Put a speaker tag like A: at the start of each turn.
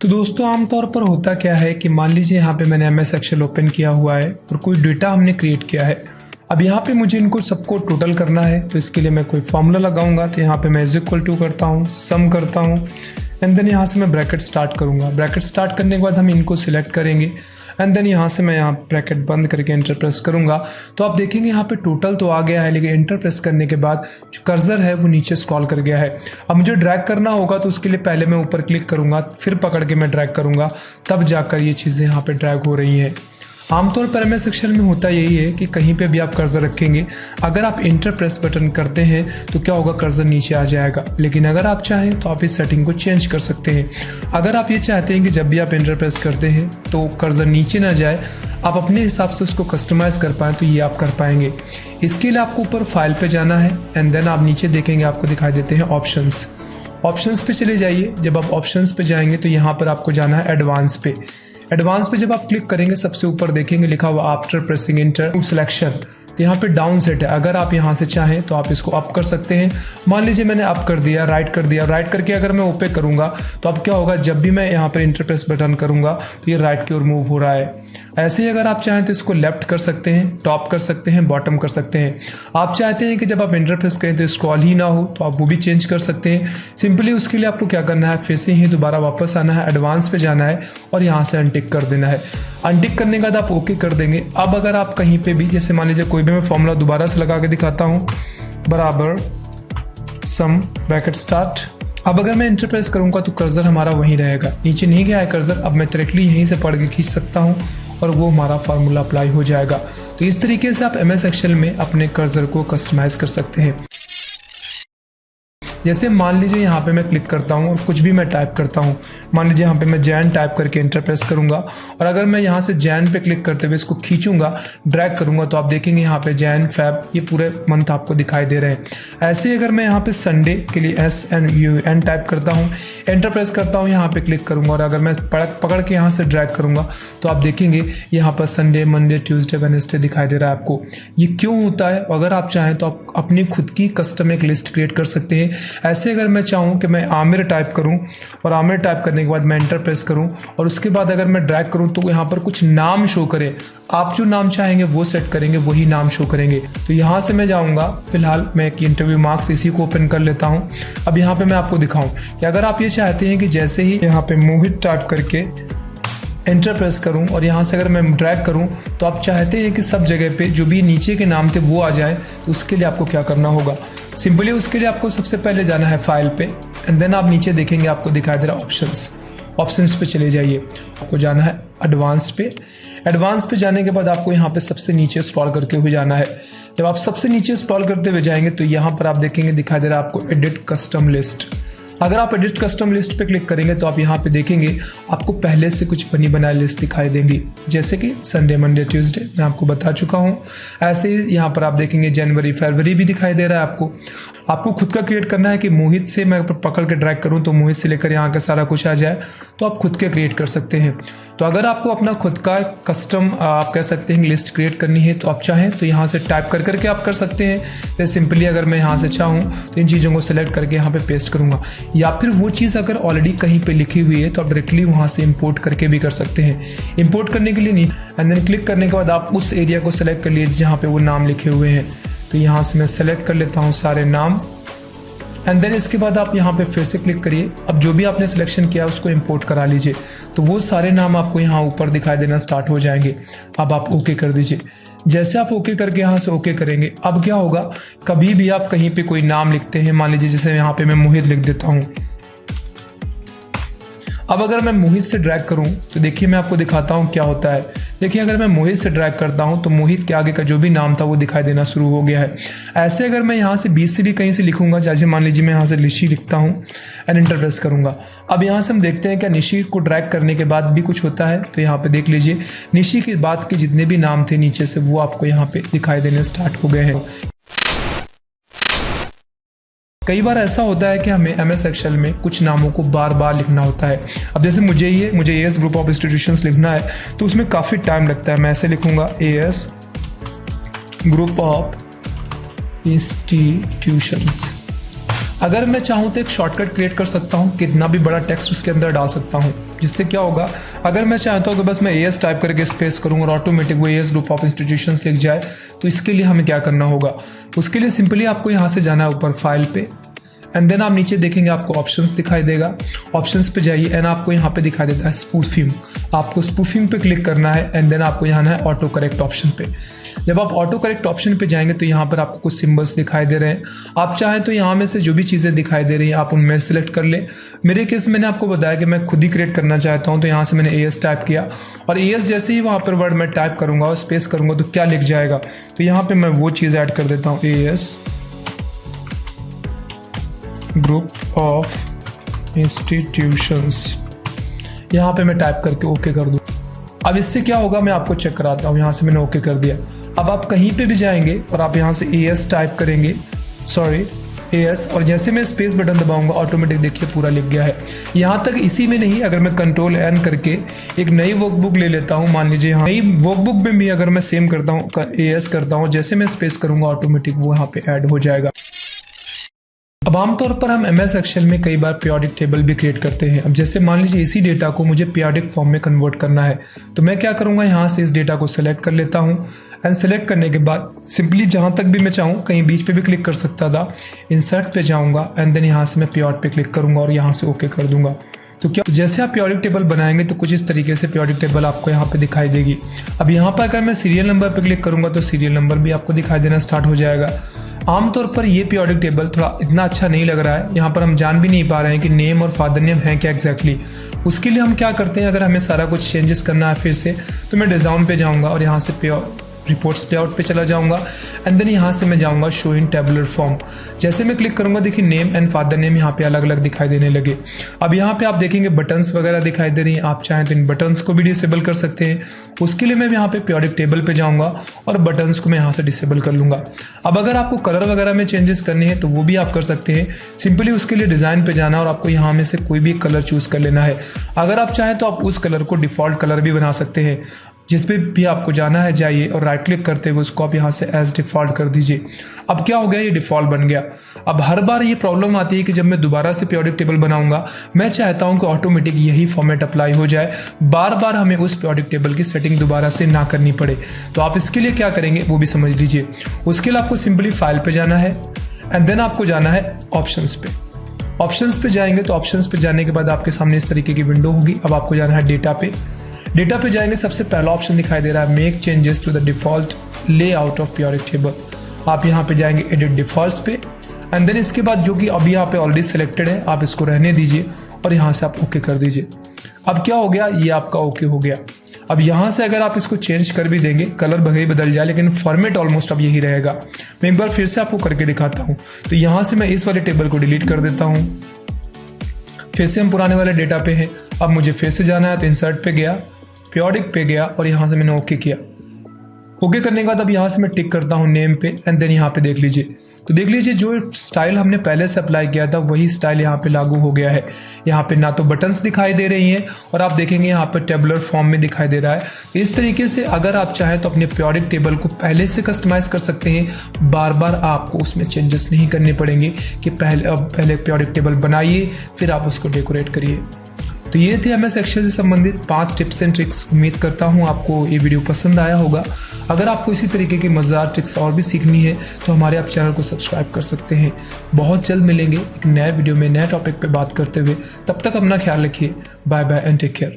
A: तो दोस्तों आमतौर पर होता क्या है कि मान लीजिए यहाँ पे मैंने MS एक्सेल ओपन किया हुआ है और कोई डेटा हमने क्रिएट किया है। अब यहाँ पे मुझे इनको सबको टोटल करना है, तो इसके लिए मैं कोई फॉर्मूला लगाऊंगा। तो यहाँ पे मैं इज इक्वल टू करता हूँ, सम करता हूँ एंड देन यहाँ से मैं ब्रैकेट स्टार्ट करूँगा। ब्रैकेट स्टार्ट करने के बाद हम इनको सिलेक्ट करेंगे एंड देन यहाँ से मैं यहाँ ब्रैकेट बंद करके एंटर प्रेस करूँगा। तो आप देखेंगे यहाँ पे टोटल तो आ गया है, लेकिन एंटर प्रेस करने के बाद जो कर्सर है वो नीचे स्क्रॉल कर गया है। अब मुझे ड्रैग करना होगा, तो उसके लिए पहले मैं ऊपर क्लिक करूँगा, फिर पकड़ के मैं ड्रैग करूँगा, तब जाकर ये चीज़ें यहाँ पे ड्रैग हो रही हैं। आमतौर पर MS एक्सेल में होता यही है कि कहीं पे भी आप कर्सर रखेंगे, अगर आप एंटर प्रेस बटन करते हैं तो क्या होगा, कर्सर नीचे आ जाएगा। लेकिन अगर आप चाहें तो आप इस सेटिंग को चेंज कर सकते हैं। अगर आप ये चाहते हैं कि जब भी आप एंटर प्रेस करते हैं तो कर्सर नीचे ना जाए, आप अपने हिसाब से उसको कस्टमाइज कर पाएँ, तो ये आप कर पाएंगे। इसके लिए आपको ऊपर फाइल पे जाना है एंड देन आप नीचे देखेंगे आपको दिखाई देते हैं ऑप्शंस पे चले जाइए। जब आप ऑप्शंस पे जाएंगे तो यहाँ पर आपको जाना है एडवांस पे। एडवांस पे जब आप क्लिक करेंगे, सबसे ऊपर देखेंगे लिखा हुआ after pressing enter to selection. तो यहाँ पे डाउन सेट है, अगर आप यहाँ से चाहें तो आप इसको अप कर सकते हैं। मान लीजिए मैंने अप कर दिया, राइट कर दिया, राइट करके अगर मैं ओपे करूँगा तो अब क्या होगा, जब भी मैं यहाँ पर इंटर प्रेस बटन करूँगा तो ये राइट की ओर मूव हो रहा है। ऐसे ही अगर आप चाहें तो इसको लेफ्ट कर सकते हैं, टॉप कर सकते हैं, बॉटम कर सकते हैं। आप चाहते हैं कि जब आप एंटर प्रेस करें तो स्क्रॉल ही ना हो, तो आप वो भी चेंज कर सकते हैं। सिंपली उसके लिए आपको क्या करना है, फिर से ही दोबारा वापस आना है, एडवांस पे जाना है और यहाँ से अनटिक कर देना है। अनटिक करने के बाद आप ओके कर देंगे। अब अगर आप कहीं पे भी, जैसे मान लीजिए कोई भी मैं फॉर्मूला दोबारा से लगा के दिखाता हूँ, बराबर सम ब्रैकेट स्टार्ट। अब अगर मैं एंटर प्रेस करूँगा तो कर्सर हमारा वहीं रहेगा, नीचे नहीं गया है कर्सर। अब मैं डायरेक्टली यहीं से पढ़ के खींच सकता हूँ और वो हमारा फार्मूला अप्लाई हो जाएगा। तो इस तरीके से आप MS एक्सेल में अपने कर्सर को कस्टमाइज कर सकते हैं। जैसे मान लीजिए यहाँ पे मैं क्लिक करता हूँ और कुछ भी मैं टाइप करता हूँ, मान लीजिए यहाँ पे मैं जैन टाइप करके एंटर प्रेस करूँगा और अगर मैं यहाँ से जैन पे क्लिक करते हुए इसको खींचूंगा, ड्रैग करूँगा, तो आप देखेंगे यहाँ पे जैन फैब ये पूरे मंथ आपको दिखाई दे रहे हैं। ऐसे अगर मैं यहाँ पे संडे के लिए SNUN टाइप करता हूँ, एंटर प्रेस करता हूँ, यहाँ पे क्लिक करूँगा और अगर मैं पकड़ के यहाँ से ड्रैग करूँगा तो आप देखेंगे यहाँ पर संडे, मंडे, ट्यूसडे, वेडनेसडे दिखाई दे रहा है आपको। ये क्यों होता है? अगर आप चाहें तो आप अपनी खुद की कस्टम एक लिस्ट क्रिएट कर सकते हैं। ऐसे अगर मैं चाहूँ कि मैं आमिर टाइप करूँ और आमिर टाइप करने के बाद मैं एंटर प्रेस करूँ और उसके बाद अगर मैं ड्रैग करूँ तो यहाँ पर कुछ नाम शो करे, आप जो नाम चाहेंगे वो सेट करेंगे, वही नाम शो करेंगे। तो यहाँ से मैं जाऊँगा, फिलहाल मैं एक इंटरव्यू मार्क्स इसी को ओपन कर लेता हूँ। अब यहाँ पे मैं आपको दिखाऊँ कि अगर आप ये चाहते हैं कि जैसे ही यहाँ पे मोहित टाइप करके एंटर प्रेस करूं और यहाँ से अगर मैं ड्रैग करूं तो आप चाहते हैं कि सब जगह पे जो भी नीचे के नाम थे वो आ जाए, तो उसके लिए आपको क्या करना होगा, सिंपली उसके लिए आपको सबसे पहले जाना है फाइल पे एंड देन आप नीचे देखेंगे आपको दिखाई दे रहा ऑप्शंस पे चले जाइए। आपको जाना है एडवांस पे जाने के बाद आपको यहाँ पे सबसे नीचे स्क्रॉल करके हुए जाना है। जब आप सबसे नीचे स्क्रॉल करते हुए जाएंगे तो यहाँ पर आप देखेंगे दिखाई दे रहा है आपको एडिट कस्टम लिस्ट। अगर आप एडिट कस्टम लिस्ट पे क्लिक करेंगे तो आप यहाँ पे देखेंगे आपको पहले से कुछ बनी बनाई लिस्ट दिखाई देंगी, जैसे कि संडे, मंडे, ट्यूसडे मैं आपको बता चुका हूँ। ऐसे ही यहाँ पर आप देखेंगे जनवरी, फरवरी भी दिखाई दे रहा है आपको खुद का क्रिएट करना है कि मोहित से मैं पकड़ के ड्रैग करूँ तो मोहित से लेकर यहाँ का सारा कुछ आ जाए, तो आप खुद के क्रिएट कर सकते हैं। तो अगर आपको अपना खुद का कस्टम आप कह सकते हैं लिस्ट क्रिएट करनी है तो आप चाहें तो यहाँ से टाइप करके आप कर सकते हैं। तो सिंपली अगर मैं यहाँ से चाहूँ तो इन चीज़ों को सिलेक्ट करके यहाँ पे पेस्ट करूँगा, या फिर वो चीज़ अगर ऑलरेडी कहीं पे लिखी हुई है तो आप डायरेक्टली वहाँ से इंपोर्ट करके भी कर सकते हैं। इंपोर्ट करने के लिए नीचे एंड देन क्लिक करने के बाद आप उस एरिया को सेलेक्ट कर लीजिए जहाँ पे वो नाम लिखे हुए हैं। तो यहाँ से मैं सेलेक्ट कर लेता हूँ सारे नाम एंड देन इसके बाद आप यहाँ पे फिर से क्लिक करिए। अब जो भी आपने सिलेक्शन किया उसको इंपोर्ट करा लीजिए, तो वो सारे नाम आपको यहाँ ऊपर दिखाई देना स्टार्ट हो जाएंगे। अब आप ओके कर दीजिए। जैसे आप ओके करके यहाँ से ओके करेंगे, अब क्या होगा, कभी भी आप कहीं पे कोई नाम लिखते हैं, मान लीजिए जैसे यहाँ पे मैं मोहित लिख देता हूँ। अब अगर मैं मोहित से ड्रैग करूं तो देखिए मैं आपको दिखाता हूं क्या होता है। देखिए अगर मैं मोहित से ड्रैग करता हूं तो मोहित के आगे का जो भी नाम था वो दिखाई देना शुरू हो गया है। ऐसे अगर मैं यहां से बीच से भी कहीं से लिखूंगा, जैसे मान लीजिए मैं यहां से निशी लिखता हूं एंड एंटर प्रेस करूंगा। अब यहां से हम देखते हैं क्या निशी को ड्रैग करने के बाद भी कुछ होता है। तो यहाँ पे देख लीजिए निशी के बाद के जितने भी नाम थे नीचे से वो आपको यहाँ पे दिखाई देने स्टार्ट हो गए हैं। कई बार ऐसा होता है कि हमें MS एक्सेल में कुछ नामों को बार बार लिखना होता है। अब जैसे मुझे AS ग्रुप ऑफ इंस्टीट्यूशंस लिखना है तो उसमें काफ़ी टाइम लगता है। मैं ऐसे लिखूंगा AS ग्रुप ऑफ इंस्टीट्यूशंस। अगर मैं चाहूँ तो एक शॉर्टकट क्रिएट कर सकता हूँ, कितना भी बड़ा टेक्स्ट उसके अंदर डाल सकता हूँ। जिससे क्या होगा, अगर मैं चाहता हूँ कि बस मैं AS टाइप करके स्पेस करूँ और ऑटोमेटिक वो AS ग्रुप ऑफ इंस्टीट्यूशंस लिख जाए, तो इसके लिए हमें क्या करना होगा, उसके लिए सिंपली आपको यहाँ से जाना है ऊपर फाइल पे एंड देन आप नीचे देखेंगे आपको ऑप्शंस दिखाई देगा। ऑप्शंस पे जाइए एंड आपको यहाँ पे दिखाई देता है स्पूफिंग। आपको स्पूफिंग पे क्लिक करना है एंड देन आपको यहाँ है ऑटो करेक्ट ऑप्शन पे। जब आप ऑटो करेक्ट ऑप्शन पे जाएंगे तो यहाँ पर आपको कुछ सिंबल्स दिखाई दे रहे हैं। आप चाहें तो यहाँ में से जो भी चीज़ें दिखाई दे रही हैं आप उनमें सेलेक्ट कर लें। मेरे केस मैंने आपको बताया कि मैं खुद ही क्रिएट करना चाहता हूँ, तो यहाँ से मैंने AS टाइप किया और AS जैसे ही वहाँ पर वर्ड मैं टाइप करूँगा और स्पेस करूँगा तो क्या लिख जाएगा, तो यहाँ पर मैं वो चीज़ ऐड कर देता हूँ, AS ग्रुप ऑफ इंस्टीट्यूशंस। यहाँ पे मैं टाइप करके ओके कर दूँ। अब इससे क्या होगा मैं आपको चेक कराता हूँ। यहाँ से मैंने ओके कर दिया। अब आप कहीं पे भी जाएंगे और आप यहाँ से AS टाइप करेंगे, AS, और जैसे मैं स्पेस बटन दबाऊंगा ऑटोमेटिक देखिए पूरा लिख गया है। यहाँ तक इसी में नहीं, अगर मैं कंट्रोल N करके एक नई वर्कबुक ले लेता हूँ, मान लीजिए हाँ, नई वर्कबुक में भी अगर मैं सेम करता हूँ, AS करता हूँ, जैसे मैं स्पेस करूँगा ऑटोमेटिक वो यहाँ पे ऐड हो जाएगा। अब आमतौर पर हम MS एक्सेल में कई बार पीरियोडिक टेबल भी क्रिएट करते हैं। अब जैसे मान लीजिए इसी डेटा को मुझे पीरियोडिक फॉर्म में कन्वर्ट करना है, तो मैं क्या करूंगा, यहाँ से इस डेटा को सेलेक्ट कर लेता हूँ एंड सेलेक्ट करने के बाद सिंपली जहाँ तक भी मैं चाहूँ, कहीं बीच पे भी क्लिक कर सकता था, इंसर्ट पे जाऊँगा एंड देन यहाँ से मैं पीरियड पे क्लिक करूँगा और यहाँ से ओके कर दूंगा। तो क्या जैसे आप पीरियोडिक टेबल बनाएंगे तो कुछ इस तरीके से पीरियोडिक टेबल आपको यहाँ पे दिखाई देगी। अब यहाँ पर अगर मैं सीरियल नंबर पे क्लिक करूँगा तो सीरियल नंबर भी आपको दिखाई देना स्टार्ट हो जाएगा। आमतौर पर ये पीरियोडिक टेबल थोड़ा इतना अच्छा नहीं लग रहा है। यहाँ पर हम जान भी नहीं पा रहे हैं कि नेम और फादर नेम है क्या एग्जैक्टली। उसके लिए हम क्या करते हैं, अगर हमें सारा कुछ चेंजेस करना है फिर से, तो मैं डिज़ाइन पे जाऊँगा और यहाँ से रिपोर्ट्स लेआउट पे चला जाऊंगा एंड देन यहाँ से मैं जाऊंगा शो इन टेबुलर फॉर्म। जैसे मैं क्लिक करूंगा देखिए नेम एंड फादर नेम यहाँ पे अलग अलग दिखाई देने लगे। अब यहाँ पे आप देखेंगे बटन्स वगैरह दिखाई दे रही हैं। आप चाहें तो इन बटन्स को भी डिसेबल कर सकते हैं। उसके लिए मैं यहाँ पे पीरियोडिक टेबल पे जाऊंगा और बटन्स को मैं यहाँ से डिसेबल कर लूंगा। अब अगर आपको कलर वगैरह में चेंजेस करने हैं तो वो भी आप कर सकते हैं। सिंपली उसके लिए डिज़ाइन पे जाना और आपको यहाँ में से कोई भी कलर चूज कर लेना है। अगर आप चाहें तो आप उस कलर को डिफ़ॉल्ट कलर भी बना सकते हैं। जिस पे भी आपको जाना है जाइए और राइट क्लिक करते हुए उसको आप यहाँ से एज डिफ़ॉल्ट कर दीजिए। अब क्या हो गया, ये डिफ़ॉल्ट बन गया। अब हर बार ये प्रॉब्लम आती है कि जब मैं दोबारा से पीरियोडिक टेबल बनाऊंगा, मैं चाहता हूँ कि ऑटोमेटिक यही फॉर्मेट अप्लाई हो जाए, बार बार हमें उस पीरियोडिक टेबल की सेटिंग दोबारा से ना करनी पड़े। तो आप इसके लिए क्या करेंगे वो भी समझ लीजिए। उसके लिए आपको सिंपली फाइल पे जाना है एंड देन आपको जाना है ऑप्शंस पे। ऑप्शंस पे जाएंगे तो ऑप्शंस पे जाने के बाद आपके सामने इस तरीके की विंडो होगी। अब आपको जाना है डेटा पे। डेटा पे जाएंगे, सबसे पहला ऑप्शन दिखाई दे रहा है make changes to the default layout of periodic table. आप यहाँ पे जाएंगे एडिट डिफॉल्ट्स पे एंड देन इसके बाद जो कि अभी यहाँ पे ऑलरेडी सिलेक्टेड है आप इसको रहने दीजिए और यहाँ से आप ओके कर दीजिए। अब क्या हो गया, ये आपका ओके हो गया। अब यहाँ से अगर आप इसको चेंज कर भी देंगे, कलर भले ही बदल जाए लेकिन फॉर्मेट ऑलमोस्ट अब यही रहेगा। मैं एक बार फिर से आपको करके दिखाता हूँ। तो यहाँ से मैं इस वाले टेबल को डिलीट कर देता हूँ। फिर से हम पुराने वाले डेटा पे हैं। अब मुझे फिर से जाना है तो इंसर्ट पे गया, पीरियोडिक पे गया और यहाँ से मैंने ओके किया। ओके करने के बाद अब यहाँ से मैं टिक करता हूँ नेम पे एंड देन यहाँ पे देख लीजिए। तो देख लीजिए जो स्टाइल हमने पहले से अप्लाई किया था वही स्टाइल यहाँ पे लागू हो गया है। यहाँ पे ना तो बटन्स दिखाई दे रही हैं और आप देखेंगे यहाँ पे टेबुलर फॉर्म में दिखाई दे रहा है। तो इस तरीके से अगर आप चाहें तो अपने पीरियोडिक टेबल को पहले से कस्टमाइज कर सकते हैं। बार बार आपको उसमें चेंजेस नहीं करने पड़ेंगे कि पहले पीरियोडिक टेबल बनाइए फिर आप उसको डेकोरेट करिए। तो ये थे MS एक्सेल से संबंधित 5 टिप्स एंड ट्रिक्स। उम्मीद करता हूँ आपको ये वीडियो पसंद आया होगा। अगर आपको इसी तरीके की मज़ेदार ट्रिक्स और भी सीखनी है तो हमारे आप चैनल को सब्सक्राइब कर सकते हैं। बहुत जल्द मिलेंगे एक नए वीडियो में नए टॉपिक पे बात करते हुए। तब तक अपना ख्याल रखिए। Bye bye and take care.